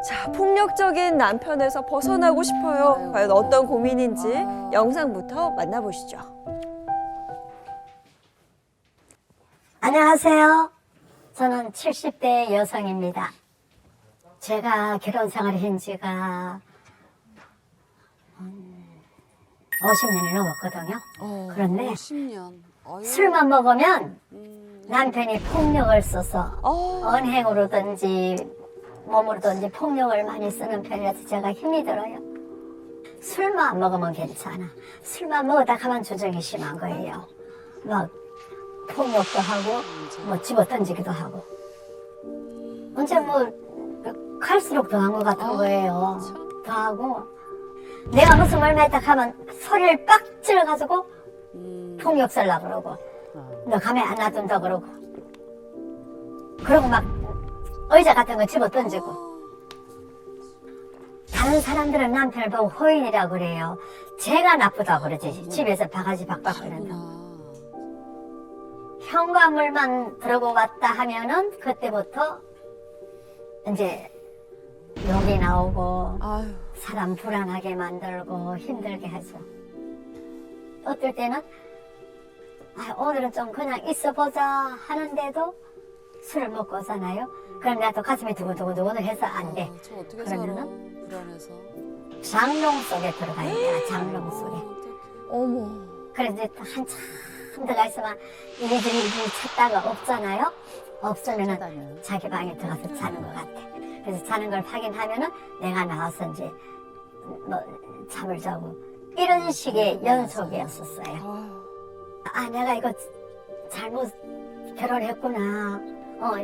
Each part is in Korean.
자, 폭력적인 남편에서 벗어나고 싶어요. 과연 어떤 고민인지 영상부터 만나보시죠. 안녕하세요. 저는 70대 여성입니다. 제가 결혼 생활을 한 지가 50년이 넘었거든요. 그런데 50년. 술만 먹으면 남편이 폭력을 써서 언행으로든지 몸으로든지 폭력을 많이 쓰는 편이라서 제가 힘이 들어요. 술만 안 먹으면 괜찮아. 술만 먹다 가면 조정이 심한 거예요. 막 폭력도 하고 뭐 집어 던지기도 하고 언제 뭐 갈수록 더한 것 같은 거예요. 더 하고 내가 무슨 말만 했다 하면 소리를 빡 질러가지고 폭력 쓰려고 그러고 너 가만히 안 놔둔다 그러고 그러고 막 의자 같은 거 집어 던지고 다른 사람들은 남편을 보고 호인이라고 그래요. 제가 나쁘다고 그러지. 집에서 바가지 박박 거린다. 현관문만 들어고 왔다 하면은 그때부터 이제 욕이 나오고 사람 불안하게 만들고 힘들게 하죠. 어떨 때는 오늘은 좀 그냥 있어보자 하는데도 술을 먹고 오잖아요. 그럼 나도 가슴이 두근두근두근 해서 안 돼. 저 어떻게 그러면은 불안해서. 장롱 속에 들어가 있다. 장롱 속에. 어머. 그래서 이제 한참 들어가 있으면 이리저리 찾다가 없잖아요. 없으면은 자기 방에 들어가서 자는 것 같아. 그래서 자는 걸 확인하면은 내가 나와서 이제 뭐 잠을 자고 이런 식의 연속이었었어요. 아 내가 이거 잘못 결혼했구나.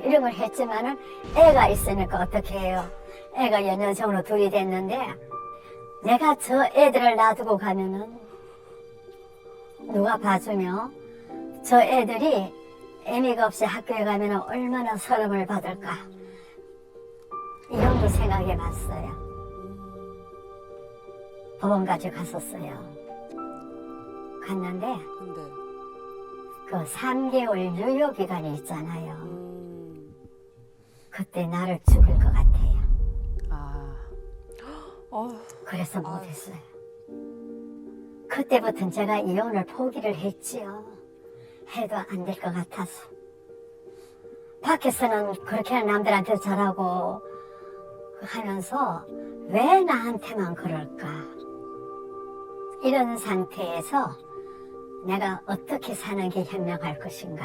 이런 걸 했지만은 애가 있으니까 어떻게 해요? 애가 연년생으로 둘이 됐는데 내가 저 애들을 놔두고 가면은 누가 봐주며 저 애들이 애미가 없이 학교에 가면 얼마나 서름을 받을까 이런 거 생각해 봤어요. 법원까지 갔었어요. 갔는데 근데 그 3개월 유효기간이 있잖아요. 그때 나를 죽일 것 같아요. 그래서 못했어요. 그때부터는 제가 이혼을 포기를 했지요. 해도 안 될 것 같아서. 밖에서는 그렇게 남들한테 잘하고 하면서 왜 나한테만 그럴까? 이런 상태에서 내가 어떻게 사는 게 현명할 것인가?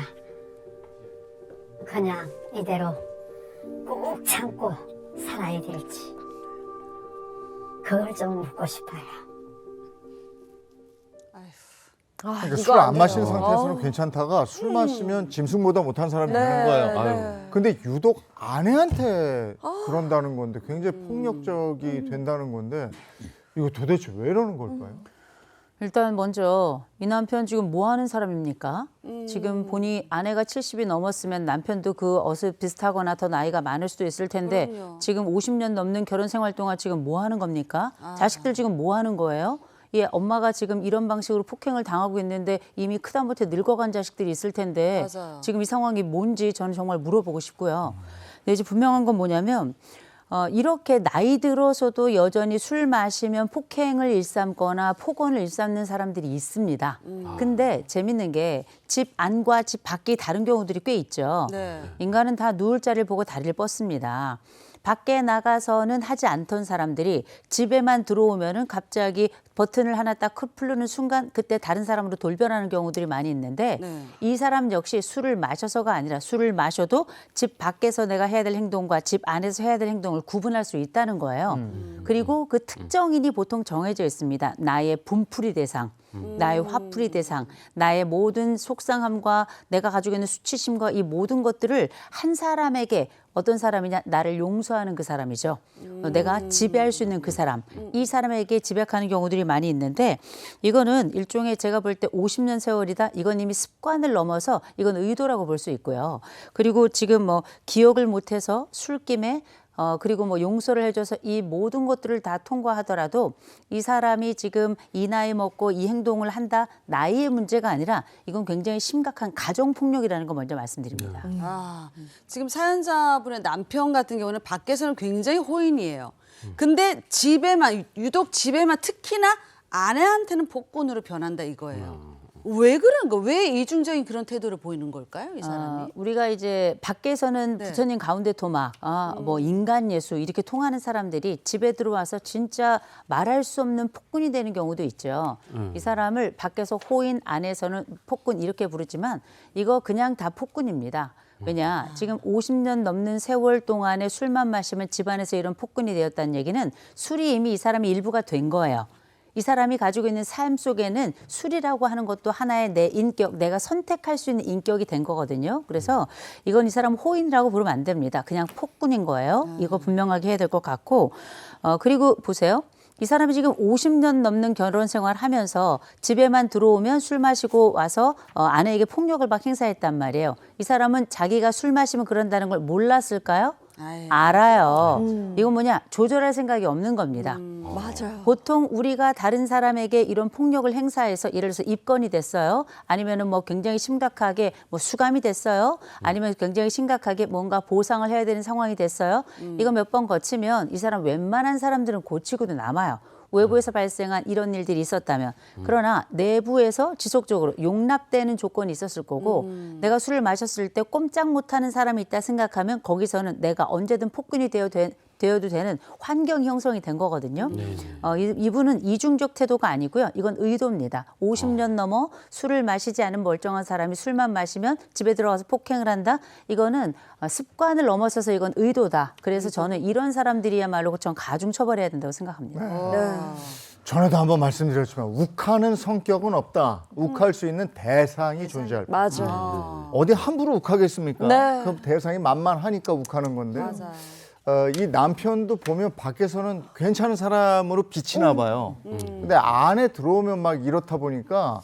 그냥 이대로 꾹 참고 살아야 될지 그걸 좀 묻고 싶어요. 그러니까 술 안 마신 상태에서는 괜찮다가 술 마시면 짐승보다 못한 사람이 되는 거예요. 아유. 근데 유독 아내한테 그런다는 건데 굉장히 폭력적이 된다는 건데 이거 도대체 왜 이러는 걸까요? 일단 먼저 이 남편 지금 뭐 하는 사람입니까? 지금 보니 아내가 70이 넘었으면 남편도 그 어슷 비슷하거나 더 나이가 많을 수도 있을 텐데 그럼요. 지금 50년 넘는 결혼 생활 동안 지금 뭐 하는 겁니까? 자식들 지금 뭐 하는 거예요? 예, 엄마가 지금 이런 방식으로 폭행을 당하고 있는데 이미 크다못해 늙어간 자식들이 있을 텐데 맞아요. 지금 이 상황이 뭔지 저는 정말 물어보고 싶고요. 근데 이제 분명한 건 뭐냐면 이렇게 나이 들어서도 여전히 술 마시면 폭행을 일삼거나 폭언을 일삼는 사람들이 있습니다. 근데 재밌는 게 집 안과 집 밖이 다른 경우들이 꽤 있죠. 네. 인간은 다 누울 자리를 보고 다리를 뻗습니다. 밖에 나가서는 하지 않던 사람들이 집에만 들어오면은 갑자기 버튼을 하나 딱 풀르는 순간 그때 다른 사람으로 돌변하는 경우들이 많이 있는데 네. 이 사람 역시 술을 마셔서가 아니라 술을 마셔도 집 밖에서 내가 해야 될 행동과 집 안에서 해야 될 행동을 구분할 수 있다는 거예요. 그리고 그 특정인이 보통 정해져 있습니다. 나의 분풀이 대상, 나의 화풀이 대상, 나의 모든 속상함과 내가 가지고 있는 수치심과 이 모든 것들을 한 사람에게 어떤 사람이냐 나를 용서하는 그 사람이죠. 내가 지배할 수 있는 그 사람. 이 사람에게 지배하는 경우들이 많이 있는데 이거는 일종의 제가 볼 때 50년 세월이다. 이건 이미 습관을 넘어서 이건 의도라고 볼 수 있고요. 그리고 지금 뭐 기억을 못해서 술김에 그리고 뭐 용서를 해줘서 이 모든 것들을 다 통과하더라도 이 사람이 지금 이 나이 먹고 이 행동을 한다 나이의 문제가 아니라 이건 굉장히 심각한 가정폭력이라는 거 먼저 말씀드립니다. 지금 사연자분의 남편 같은 경우는 밖에서는 굉장히 호인이에요. 근데 집에만 유독 집에만 특히나 아내한테는 폭군으로 변한다 이거예요. 왜 그런 거? 왜 이중적인 그런 태도를 보이는 걸까요, 이 사람이? 우리가 이제 밖에서는 네. 부처님 가운데 토막, 뭐 인간 예수 이렇게 통하는 사람들이 집에 들어와서 진짜 말할 수 없는 폭군이 되는 경우도 있죠. 이 사람을 밖에서 호인, 안에서는 폭군 이렇게 부르지만 이거 그냥 다 폭군입니다. 왜냐, 지금 50년 넘는 세월 동안에 술만 마시면 집안에서 이런 폭군이 되었다는 얘기는 술이 이미 이 사람의 일부가 된 거예요. 이 사람이 가지고 있는 삶 속에는 술이라고 하는 것도 하나의 내 인격, 내가 선택할 수 있는 인격이 된 거거든요. 그래서 이건 이 사람 호인이라고 부르면 안 됩니다. 그냥 폭군인 거예요. 이거 분명하게 해야 될 것 같고, 그리고 보세요. 이 사람이 지금 50년 넘는 결혼 생활 하면서 집에만 들어오면 술 마시고 와서 아내에게 폭력을 막 행사했단 말이에요. 이 사람은 자기가 술 마시면 그런다는 걸 몰랐을까요? 알아요. 이건 뭐냐? 조절할 생각이 없는 겁니다. 맞아요. 보통 우리가 다른 사람에게 이런 폭력을 행사해서 예를 들어서 입건이 됐어요. 아니면은 뭐 굉장히 심각하게 뭐 수감이 됐어요. 아니면 굉장히 심각하게 뭔가 보상을 해야 되는 상황이 됐어요. 이거 몇 번 거치면 이 사람 웬만한 사람들은 고치고도 남아요. 외부에서 발생한 이런 일들이 있었다면. 그러나 내부에서 지속적으로 용납되는 조건이 있었을 거고 내가 술을 마셨을 때 꼼짝 못하는 사람이 있다 생각하면 거기서는 내가 언제든 폭군이 되어도 되는 환경 형성이 된 거거든요. 이분은 이중적 태도가 아니고요. 이건 의도입니다. 50년 넘어 술을 마시지 않은 멀쩡한 사람이 술만 마시면 집에 들어가서 폭행을 한다. 이거는 습관을 넘어서서 이건 의도다. 그래서 저는 이런 사람들이야말로 전 가중 처벌해야 된다고 생각합니다. 전에도 한번 말씀드렸지만 욱하는 성격은 없다. 욱할 수 있는 대상이 존재할 뿐. 맞아요. 어디 함부로 욱하겠습니까? 네. 그럼 대상이 만만하니까 욱하는 건데. 이 남편도 보면 밖에서는 괜찮은 사람으로 비치나 봐요. 근데 안에 들어오면 막 이렇다 보니까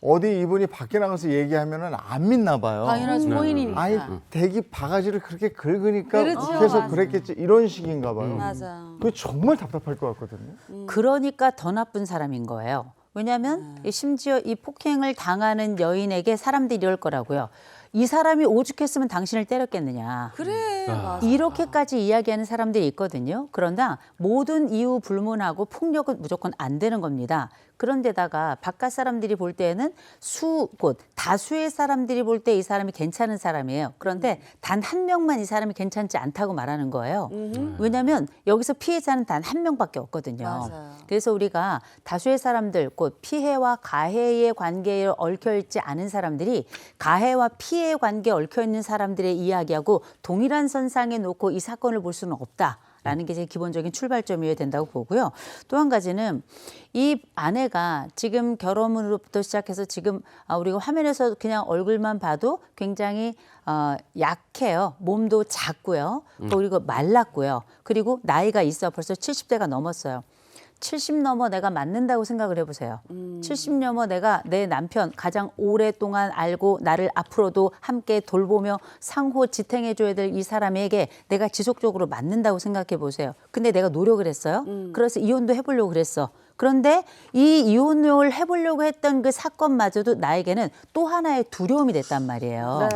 어디 이분이 밖에 나가서 얘기하면은 안 믿나 봐요. 당연하지, 호인이니까. 아니 대기 바가지를 그렇게 긁으니까 그렇죠. 욱해서 맞아. 그랬겠지 이런 식인가 봐요. 맞아. 그게 정말 답답할 것 같거든요. 그러니까 더 나쁜 사람인 거예요. 왜냐하면 심지어 이 폭행을 당하는 여인에게 사람들이 이럴 거라고요. 이 사람이 오죽했으면 당신을 때렸겠느냐. 그래, 맞아. 이렇게까지 이야기하는 사람들이 있거든요. 그러나 모든 이유 불문하고 폭력은 무조건 안 되는 겁니다. 그런데다가 바깥 사람들이 볼 때는 다수의 사람들이 볼 때 이 사람이 괜찮은 사람이에요. 그런데 단 한 명만 이 사람이 괜찮지 않다고 말하는 거예요. 왜냐하면 여기서 피해자는 단 한 명밖에 없거든요. 맞아요. 그래서 우리가 다수의 사람들, 곧 피해와 가해의 관계에 얽혀있지 않은 사람들이 가해와 피해의 관계에 얽혀있는 사람들의 이야기하고 동일한 선상에 놓고 이 사건을 볼 수는 없다. 라는 게 제 기본적인 출발점이어야 된다고 보고요. 또 한 가지는 이 아내가 지금 결혼으로부터 시작해서 지금 우리가 화면에서 그냥 얼굴만 봐도 굉장히 약해요. 몸도 작고요. 그리고 말랐고요. 그리고 나이가 있어 벌써 70대가 넘었어요. 70 넘어 내가 맞는다고 생각을 해보세요. 70 넘어 내가 내 남편 가장 오랫동안 알고 나를 앞으로도 함께 돌보며 상호 지탱해줘야 될 이 사람에게 내가 지속적으로 맞는다고 생각해 보세요. 근데 내가 노력을 했어요. 그래서 이혼도 해보려고 그랬어. 그런데 이 이혼을 해보려고 했던 그 사건마저도 나에게는 또 하나의 두려움이 됐단 말이에요.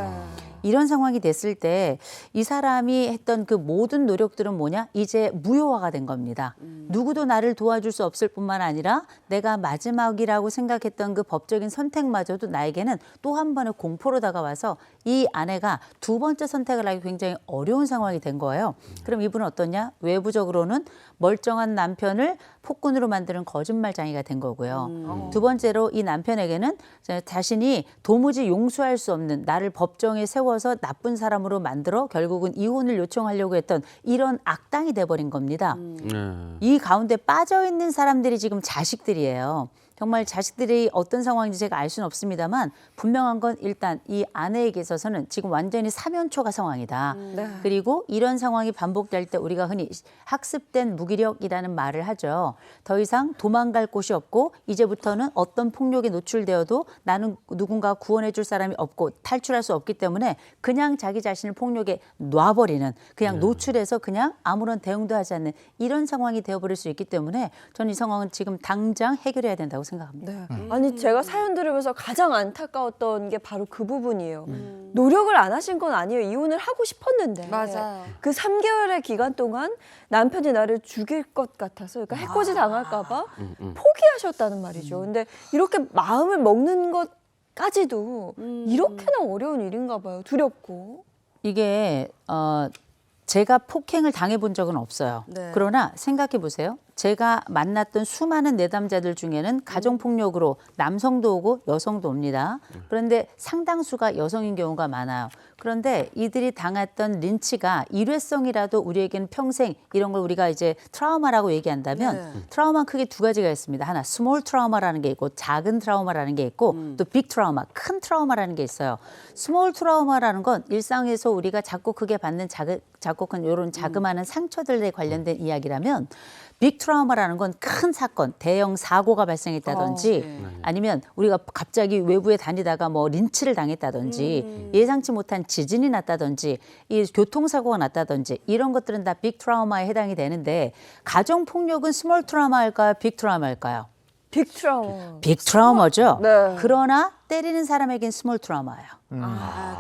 이런 상황이 됐을 때 이 사람이 했던 그 모든 노력들은 뭐냐? 이제 무효화가 된 겁니다. 누구도 나를 도와줄 수 없을 뿐만 아니라 내가 마지막이라고 생각했던 그 법적인 선택마저도 나에게는 또 한 번의 공포로 다가와서 이 아내가 두 번째 선택을 하기 굉장히 어려운 상황이 된 거예요. 그럼 이분은 어떠냐? 외부적으로는 멀쩡한 남편을 폭군으로 만드는 거짓말장이가 된 거고요. 두 번째로 이 남편에게는 자신이 도무지 용서할 수 없는 나를 법정에 세워서 나쁜 사람으로 만들어 결국은 이혼을 요청하려고 했던 이런 악당이 돼버린 겁니다. 이 가운데 빠져있는 사람들이 지금 자식들이에요. 정말 자식들이 어떤 상황인지 제가 알 수는 없습니다만 분명한 건 일단 이 아내에게 있어서는 지금 완전히 사면초가 상황이다. 네. 그리고 이런 상황이 반복될 때 우리가 흔히 학습된 무기력이라는 말을 하죠. 더 이상 도망갈 곳이 없고 이제부터는 어떤 폭력에 노출되어도 나는 누군가 구원해 줄 사람이 없고 탈출할 수 없기 때문에 그냥 자기 자신을 폭력에 놔버리는 그냥 노출해서 그냥 아무런 대응도 하지 않는 이런 상황이 되어버릴 수 있기 때문에 저는 이 상황은 지금 당장 해결해야 된다고 생각합니다. 네. 아니 제가 사연 들으면서 가장 안타까웠던 게 바로 그 부분이에요. 노력을 안 하신 건 아니에요. 이혼을 하고 싶었는데. 맞아요. 그 3개월의 기간 동안 남편이 나를 죽일 것 같아서 그러니까 해코지 당할까 봐 포기하셨다는 말이죠. 근데 이렇게 마음을 먹는 것까지도 이렇게나 어려운 일인가 봐요. 두렵고. 이게 제가 폭행을 당해본 적은 없어요. 네. 그러나 생각해 보세요. 제가 만났던 수많은 내담자들 중에는 가정폭력으로 남성도 오고 여성도 옵니다. 그런데 상당수가 여성인 경우가 많아요. 그런데 이들이 당했던 린치가 일회성이라도 우리에게는 평생 이런 걸 우리가 이제 트라우마라고 얘기한다면 네. 트라우마는 크게 두 가지가 있습니다. 하나 스몰 트라우마라는 게 있고 작은 트라우마라는 게 있고 또 빅 트라우마, 큰 트라우마라는 게 있어요. 스몰 트라우마라는 건 일상에서 우리가 작고 크게 받는 작고 큰 이런 자그마한 상처들에 관련된 이야기라면 빅 트라우마라는 건 큰 사건, 대형 사고가 발생했다든지 아니면 우리가 갑자기 외부에 다니다가 뭐 린치를 당했다든지 예상치 못한 지진이 났다든지 이 교통사고가 났다든지 이런 것들은 다 빅 트라우마에 해당이 되는데 가정폭력은 스몰 트라우마일까요? 빅 트라우마일까요? 빅 트라우마. 빅 트라우마죠. 네. 그러나 때리는 사람에겐 스몰 트라우마예요.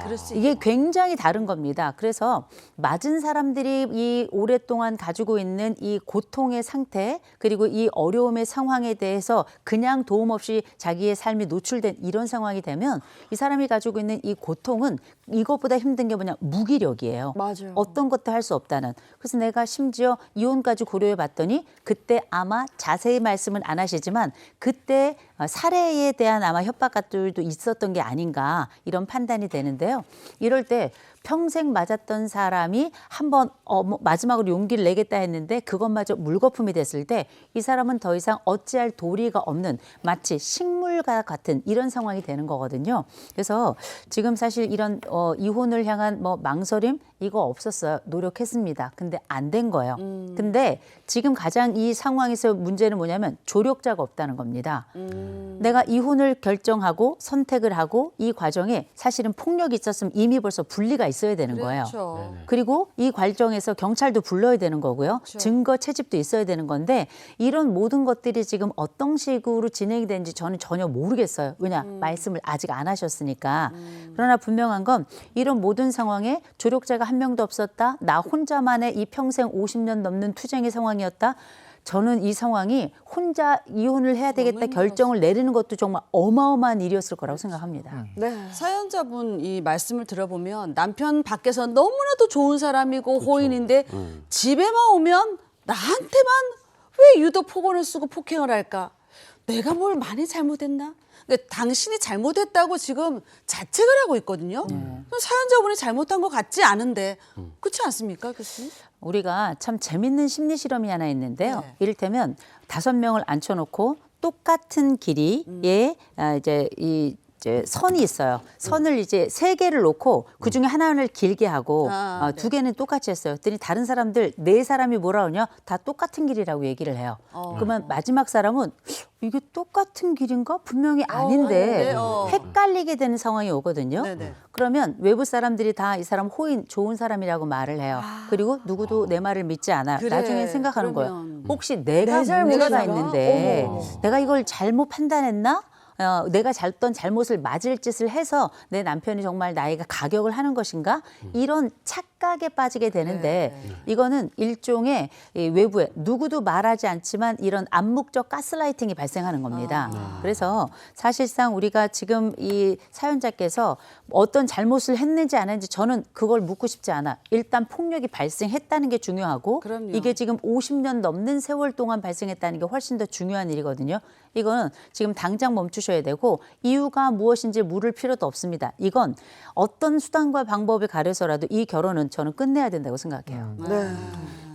그럴 수 이게 굉장히 다른 겁니다. 그래서 맞은 사람들이 이 오랫동안 가지고 있는 이 고통의 상태 그리고 이 어려움의 상황에 대해서 그냥 도움 없이 자기의 삶이 노출된 이런 상황이 되면 이 사람이 가지고 있는 이 고통은 이것보다 힘든 게 뭐냐 무기력이에요. 맞아요. 어떤 것도 할 수 없다는. 그래서 내가 심지어 이혼까지 고려해 봤더니 그때 아마 자세히 말씀은 안 하시지만 그때 살해에 대한 아마 협박 같들도 있었던 게 아닌가 이런 판단이 되는데요. 이럴 때 평생 맞았던 사람이 한번 마지막으로 용기를 내겠다 했는데 그것마저 물거품이 됐을 때 이 사람은 더 이상 어찌할 도리가 없는 마치 식물과 같은 이런 상황이 되는 거거든요. 그래서 지금 사실 이런 이혼을 향한 뭐 망설임 이거 없었어요. 노력했습니다. 근데 안 된 거예요. 근데 지금 가장 이 상황에서 문제는 뭐냐면 조력자가 없다는 겁니다. 내가 이혼을 결정하고 선택을 하고 이 과정에 사실은 폭력이 있었으면 이미 벌써 분리가 있어야 되는 거예요. 그렇죠. 그리고 이 과정에서 경찰도 불러야 되는 거고요. 증거 채집도 있어야 되는 건데 이런 모든 것들이 지금 어떤 식으로 진행이 되는지 저는 전혀 모르겠어요. 왜냐 말씀을 아직 안 하셨으니까. 그러나 분명한 건 이런 모든 상황에 조력자가 한 명도 없었다. 나 혼자만의 이 평생 50년 넘는 투쟁의 상황이었다. 저는 이 상황이 혼자 이혼을 해야 되겠다 결정을 내리는 것도 정말 어마어마한 일이었을 거라고 생각합니다. 네. 사연자분 이 말씀을 들어보면 남편 밖에서 너무나도 좋은 사람이고 호인인데 집에만 오면 나한테만 왜 유독 폭언을 쓰고 폭행을 할까? 내가 뭘 많이 잘못했나? 근데 당신이 잘못했다고 지금 자책을 하고 있거든요. 사연자분이 잘못한 것 같지 않은데 그렇지 않습니까, 교수님? 우리가 참 재밌는 심리 실험이 하나 있는데요. 네. 이를테면 5명을 앉혀놓고 똑같은 길이의 이제 선이 있어요. 선을 이제 3개를 놓고 그 중에 하나를 길게 하고 네. 2개는 똑같이 했어요. 그랬더니 다른 사람들 4사람이 뭐라 그러냐? 다 똑같은 길이라고 얘기를 해요. 그러면 마지막 사람은 이게 똑같은 길인가? 분명히 아닌데 헷갈리게 되는 상황이 오거든요. 네네. 그러면 외부 사람들이 다 이 사람 호인 좋은 사람이라고 말을 해요. 그리고 누구도 내 말을 믿지 않아요. 그래, 나중에 생각하는 거예요. 그러면. 혹시 내가 내 문제가 잘못인가? 있는데 내가 이걸 잘못 판단했나? 내가 어떤 잘못을 맞을 짓을 해서 내 남편이 정말 나에게 가격을 하는 것인가? 이런 착각에 빠지게 되는데 이거는 일종의 이 외부에 누구도 말하지 않지만 이런 암묵적 가스라이팅이 발생하는 겁니다. 그래서 사실상 우리가 지금 이 사연자께서 어떤 잘못을 했는지 안 했는지 저는 그걸 묻고 싶지 않아. 일단 폭력이 발생했다는 게 중요하고 그럼요. 이게 지금 50년 넘는 세월 동안 발생했다는 게 훨씬 더 중요한 일이거든요. 이거는 지금 당장 멈추셔야 되고 이유가 무엇인지 물을 필요도 없습니다. 이건 어떤 수단과 방법을 가려서라도 이 결혼은 행동은 저는 끝내야 된다고 생각해요. 네.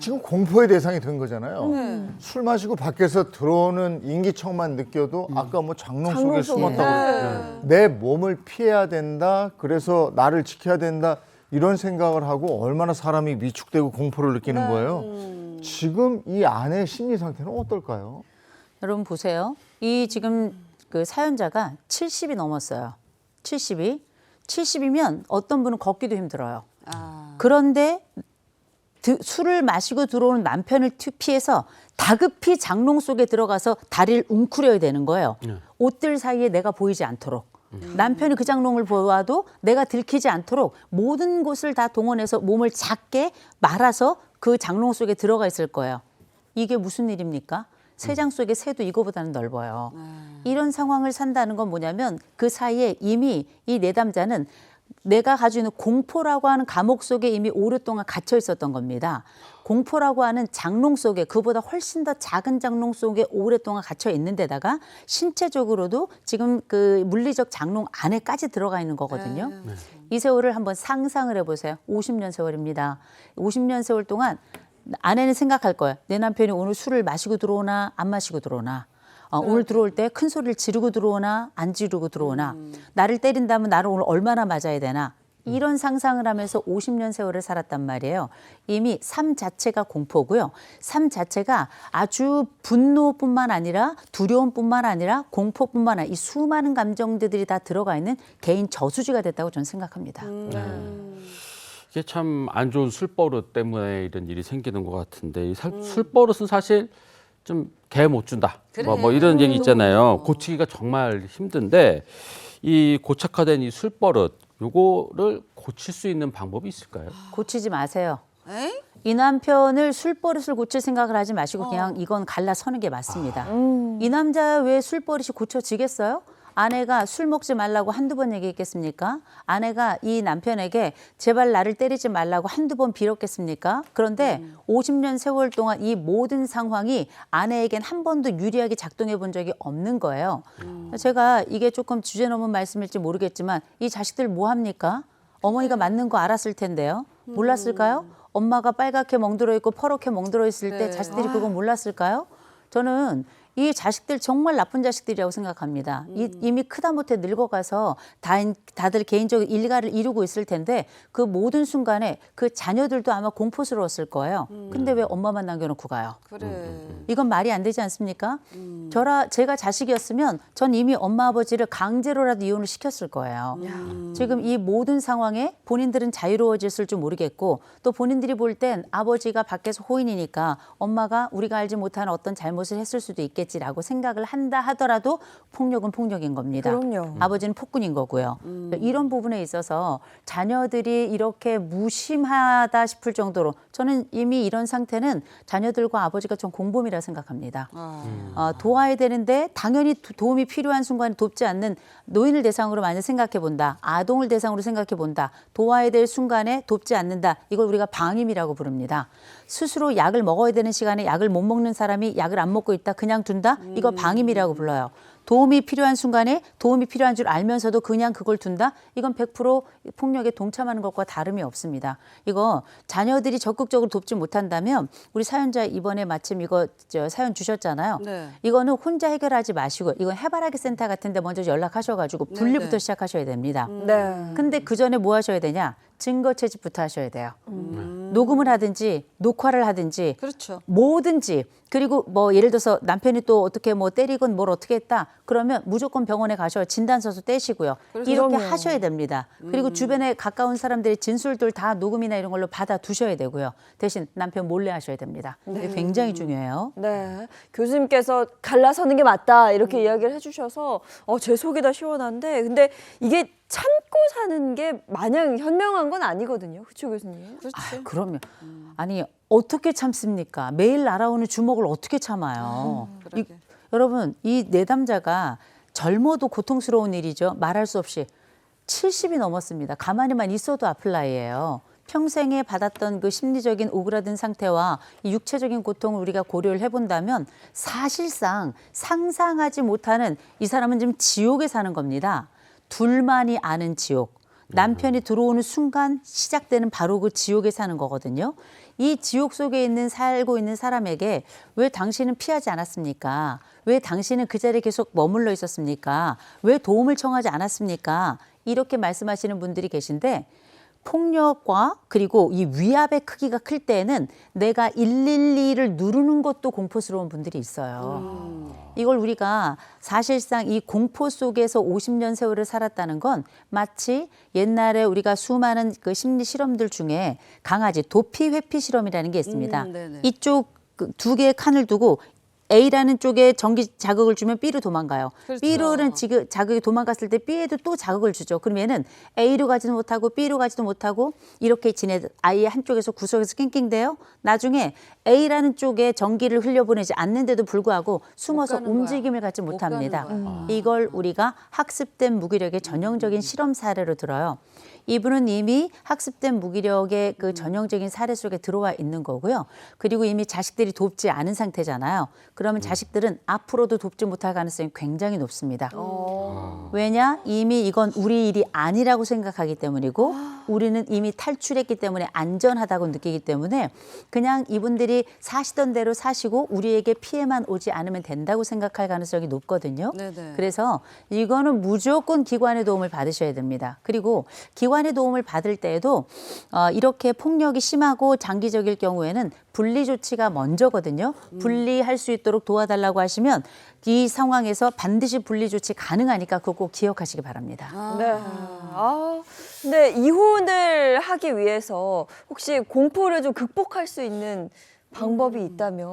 지금 공포의 대상이 된 거잖아요. 술 마시고 밖에서 들어오는 인기척만 느껴도 아까 뭐 장롱 속에 숨었다고 네. 내 몸을 피해야 된다. 그래서 나를 지켜야 된다. 이런 생각을 하고 얼마나 사람이 위축되고 공포를 느끼는 거예요. 지금 이 아내의 심리 상태는 어떨까요? 여러분 보세요. 이 지금 그 사연자가 70이 넘었어요. 70이면 어떤 분은 걷기도 힘들어요. 그런데 술을 마시고 들어오는 남편을 피해서 다급히 장롱 속에 들어가서 다리를 웅크려야 되는 거예요. 옷들 사이에 내가 보이지 않도록. 남편이 그 장롱을 보아도 내가 들키지 않도록 모든 곳을 다 동원해서 몸을 작게 말아서 그 장롱 속에 들어가 있을 거예요. 이게 무슨 일입니까? 새장 속의 새도 이거보다는 넓어요. 이런 상황을 산다는 건 뭐냐면 그 사이에 이미 이 내담자는 내가 가지고 있는 공포라고 하는 감옥 속에 이미 오랫동안 갇혀 있었던 겁니다. 공포라고 하는 장롱 속에 그보다 훨씬 더 작은 장롱 속에 오랫동안 갇혀 있는 데다가 신체적으로도 지금 그 물리적 장롱 안에까지 들어가 있는 거거든요. 이 세월을 한번 상상을 해보세요. 50년 세월입니다. 50년 세월 동안 아내는 생각할 거예요. 내 남편이 오늘 술을 마시고 들어오나 안 마시고 들어오나. 오늘 들어올 때 큰 소리를 지르고 들어오나 안 지르고 들어오나. 나를 때린다면 나를 오늘 얼마나 맞아야 되나. 이런 상상을 하면서 50년 세월을 살았단 말이에요. 이미 삶 자체가 공포고요. 삶 자체가 아주 분노뿐만 아니라 두려움뿐만 아니라 공포뿐만 아니라 이 수많은 감정들이 다 들어가 있는 개인 저수지가 됐다고 저는 생각합니다. 이게 참 안 좋은 술버릇 때문에 이런 일이 생기는 것 같은데 이 술버릇은 사실 좀 개 못 준다. 뭐 이런 얘기 있잖아요. 고치기가 정말 힘든데 이 고착화된 이 술버릇 요거를 고칠 수 있는 방법이 있을까요? 고치지 마세요. 에이? 이 남편을 술버릇을 고칠 생각을 하지 마시고 그냥 이건 갈라서는 게 맞습니다. 이 남자 왜 술버릇이 고쳐지겠어요? 아내가 술 먹지 말라고 한두 번 얘기했겠습니까? 아내가 이 남편에게 제발 나를 때리지 말라고 한두 번 빌었겠습니까? 그런데 50년 세월 동안 이 모든 상황이 아내에겐 한 번도 유리하게 작동해 본 적이 없는 거예요. 제가 이게 조금 주제 넘은 말씀일지 모르겠지만 이 자식들 뭐 합니까? 어머니가 맞는 거 알았을 텐데요. 몰랐을까요? 엄마가 빨갛게 멍들어 있고 퍼렇게 멍들어 있을 때 자식들이 그거 몰랐을까요? 저는 이 자식들 정말 나쁜 자식들이라고 생각합니다. 이미 크다 못해 늙어가서 다들 개인적인 일가를 이루고 있을 텐데 그 모든 순간에 그 자녀들도 아마 공포스러웠을 거예요. 근데 왜 엄마만 남겨놓고 가요? 그래. 이건 말이 안 되지 않습니까? 제가 자식이었으면 전 이미 엄마 아버지를 강제로라도 이혼을 시켰을 거예요. 지금 이 모든 상황에 본인들은 자유로워졌을 줄 모르겠고 또 본인들이 볼 땐 아버지가 밖에서 호인이니까 엄마가 우리가 알지 못하는 어떤 잘못을 했을 수도 있겠지라고 생각을 한다 하더라도 폭력은 폭력인 겁니다. 그럼요. 아버지는 폭군인 거고요. 이런 부분에 있어서 자녀들이 이렇게 무심하다 싶을 정도로 저는 이미 이런 상태는 자녀들과 아버지가 좀 공범이라 생각합니다. 도와야 되는데 당연히 도움이 필요한 순간에 돕지 않는 노인을 대상으로 만약 생각해 본다. 아동을 대상으로 생각해 본다. 도와야 될 순간에 돕지 않는다. 이걸 우리가 방임이라고 부릅니다. 스스로 약을 먹어야 되는 시간에 약을 못 먹는 사람이 약을 안 먹고 있다. 그냥 둔다. 이거 방임이라고 불러요. 도움이 필요한 순간에 도움이 필요한 줄 알면서도 그냥 그걸 둔다? 이건 100% 폭력에 동참하는 것과 다름이 없습니다. 이거 자녀들이 적극적으로 돕지 못한다면 우리 사연자 이번에 마침 이거 사연 주셨잖아요. 네. 이거는 혼자 해결하지 마시고 이건 해바라기 센터 같은 데 먼저 연락하셔가지고 분리부터 네. 시작하셔야 됩니다. 네. 근데 그 전에 뭐 하셔야 되냐? 증거 채집부터 하셔야 돼요. 녹음을 하든지 녹화를 하든지 그렇죠. 뭐든지 그리고 뭐 예를 들어서 남편이 또 어떻게 뭐 때리건 뭘 어떻게 했다 그러면 무조건 병원에 가셔 진단서도 떼시고요. 이렇게 그럼요. 하셔야 됩니다. 그리고 주변에 가까운 사람들의 진술들 다 녹음이나 이런 걸로 받아 두셔야 되고요. 대신 남편 몰래 하셔야 됩니다. 이게 굉장히 중요해요. 네. 교수님께서 갈라서는 게 맞다 이렇게 이야기를 해주셔서 제 속이 다 시원한데 근데 이게 참고 사는 게 마냥 현명한 건 아니거든요. 그렇죠, 교수님? 그렇지. 그럼요. 아니 어떻게 참습니까? 매일 날아오는 주먹을 어떻게 참아요? 그러게. 여러분 이 내담자가 젊어도 고통스러운 일이죠. 말할 수 없이 70이 넘었습니다. 가만히만 있어도 아플 나이예요. 평생에 받았던 그 심리적인 오그라든 상태와 이 육체적인 고통을 우리가 고려를 해본다면 사실상 상상하지 못하는 이 사람은 지금 지옥에 사는 겁니다. 둘만이 아는 지옥. 남편이 들어오는 순간 시작되는 바로 그 지옥에 사는 거거든요. 이 지옥 속에 살고 있는 사람에게 왜 당신은 피하지 않았습니까? 왜 당신은 그 자리에 계속 머물러 있었습니까? 왜 도움을 청하지 않았습니까? 이렇게 말씀하시는 분들이 계신데 폭력과 그리고 이 위압의 크기가 클 때에는 내가 112를 누르는 것도 공포스러운 분들이 있어요. 이걸 우리가 사실상 이 공포 속에서 50년 세월을 살았다는 건 마치 옛날에 우리가 수많은 그 심리 실험들 중에 강아지 도피 회피 실험이라는 게 있습니다. 네네. 이쪽 두 개의 칸을 두고 A라는 쪽에 전기 자극을 주면 B로 도망가요. 그렇죠. B로는 자극이 도망갔을 때 B에도 또 자극을 주죠. 그럼 얘는 A로 가지도 못하고 B로 가지도 못하고 이렇게 아예 한쪽에서 구석에서 낑낑대요. 나중에 A라는 쪽에 전기를 흘려보내지 않는데도 불구하고 숨어서 가는 거야. 움직임을 갖지 못 못합니다. 가는 거야. 이걸 우리가 학습된 무기력의 전형적인 실험 사례로 들어요. 이분은 이미 학습된 무기력의 그 전형적인 사례 속에 들어와 있는 거고요. 그리고 이미 자식들이 돕지 않은 상태잖아요. 그러면 자식들은 앞으로도 돕지 못할 가능성이 굉장히 높습니다. 왜냐? 이미 이건 우리 일이 아니라고 생각하기 때문이고 우리는 이미 탈출했기 때문에 안전하다고 느끼기 때문에 그냥 이분들이 사시던 대로 사시고 우리에게 피해만 오지 않으면 된다고 생각할 가능성이 높거든요. 네네. 그래서 이거는 무조건 기관의 도움을 받으셔야 됩니다. 그리고 기관의 도움을 받을 때에도 이렇게 폭력이 심하고 장기적일 경우에는 분리 조치가 먼저거든요. 분리할 수 있도록 도와달라고 하시면 이 상황에서 반드시 분리 조치 가능하니까 그거 꼭 기억하시기 바랍니다. 네. 근데 이혼을 하기 위해서 혹시 공포를 좀 극복할 수 있는 방법이 있다면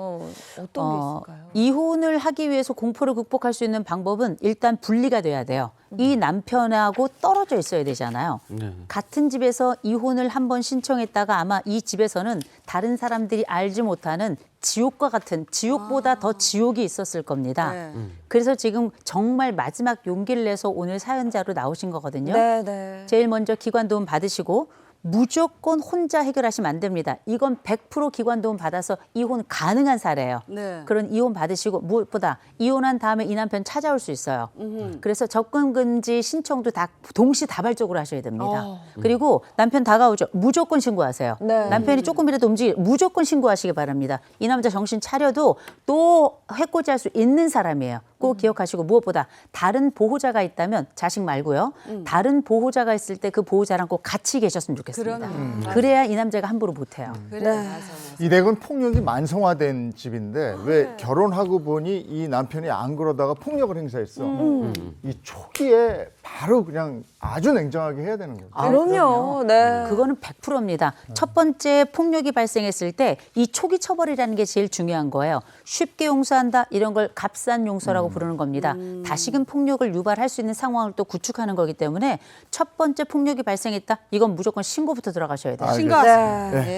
어떤 게 있을까요? 이혼을 하기 위해서 공포를 극복할 수 있는 방법은 일단 분리가 돼야 돼요. 이 남편하고 떨어져 있어야 되잖아요. 네. 같은 집에서 이혼을 한번 신청했다가 아마 이 집에서는 다른 사람들이 알지 못하는 지옥과 같은 지옥보다 더 지옥이 있었을 겁니다. 네. 그래서 지금 정말 마지막 용기를 내서 오늘 사연자로 나오신 거거든요. 네, 네. 제일 먼저 기관 도움 받으시고 무조건 혼자 해결하시면 안 됩니다. 이건 100% 기관 도움 받아서 이혼 가능한 사례예요. 네. 그런 이혼 받으시고 무엇보다 이혼한 다음에 이 남편 찾아올 수 있어요. 그래서 접근 금지 신청도 다 동시다발적으로 하셔야 됩니다. 그리고 남편 다가오죠. 무조건 신고하세요. 네. 남편이 조금이라도 무조건 신고하시기 바랍니다. 이 남자 정신 차려도 또 해코지할 수 있는 사람이에요. 꼭 기억하시고 무엇보다 다른 보호자가 있다면 자식 말고요. 다른 보호자가 있을 때 그 보호자랑 꼭 같이 계셨으면 좋겠습니다. 그래야 이 남자가 함부로 못해요. 그래, 네. 맞아. 이 댁은 폭력이 만성화된 집인데 왜 결혼하고 보니 이 남편이 안 그러다가 폭력을 행사했어. 이 초기에 바로 그냥 아주 냉정하게 해야 되는 거죠. 그럼요. 네. 그거는 100%입니다. 첫 번째 폭력이 발생했을 때 이 초기 처벌이라는 게 제일 중요한 거예요. 쉽게 용서한다 이런 걸 값싼 용서라고 부르는 겁니다. 다시금 폭력을 유발할 수 있는 상황을 또 구축하는 거기 때문에 첫 번째 폭력이 발생했다 이건 무조건 신고부터 들어가셔야 돼요. 알겠습니다. 신고하세요. 네. 네.